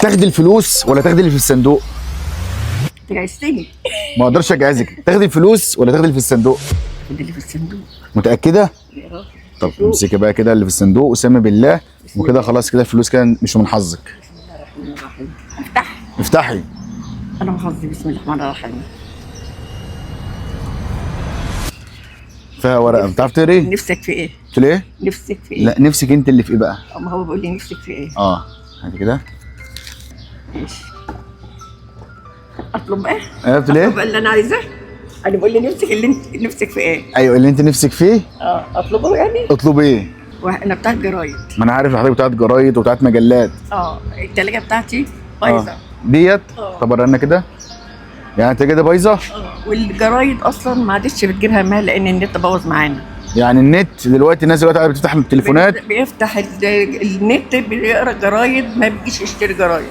تاخدي الفلوس ولا تاخدي اللي في الصندوق؟ جهزتني. ما اقدرش اجهزك. تاخدي الفلوس ولا تاخدي اللي في الصندوق؟ خد اللي في الصندوق. متاكده؟ يا راجل. طب امسكي بقى كده اللي في الصندوق وسمي بالله، وكده خلاص كده الفلوس كده مش من حظك. بسم الله الرحمن الرحيم. افتح. افتحي. انا وحظي بسم الله الرحمن الرحيم. فيها ورقه، بتعرف تقري؟ نفسك في ايه؟ قلت له ايه؟ نفسك في ايه؟ لا نفسك انت اللي في ايه بقى؟ ما هو بيقول لي نفسك في ايه؟ هاتي كده. ماشي. اطلب ايه؟ قلت له اطلب ايه؟ اللي انا عايزاه. انا بقول لي نفسك اللي انت نفسك في ايه؟ ايوه اللي انت نفسك فيه. اطلبه يعني؟ اطلبي ايه؟ وانا بتاعت جرايد. ما انا عارف حضرتك بتاعت جرايد وبتاعت مجلات. التلاجة بتاعتي بايظه. ديت. طب ورينا كده. يعني انت كده بايظه؟ والجرايد اصلا ما عادتش بتجيبها مال لان النت باظ معانا. يعني النت دلوقتي الناس دلوقتي قاعده بتفتح التليفونات بيفتح النت بيقرا جرايد، ما بيجيش يشتري جرايد.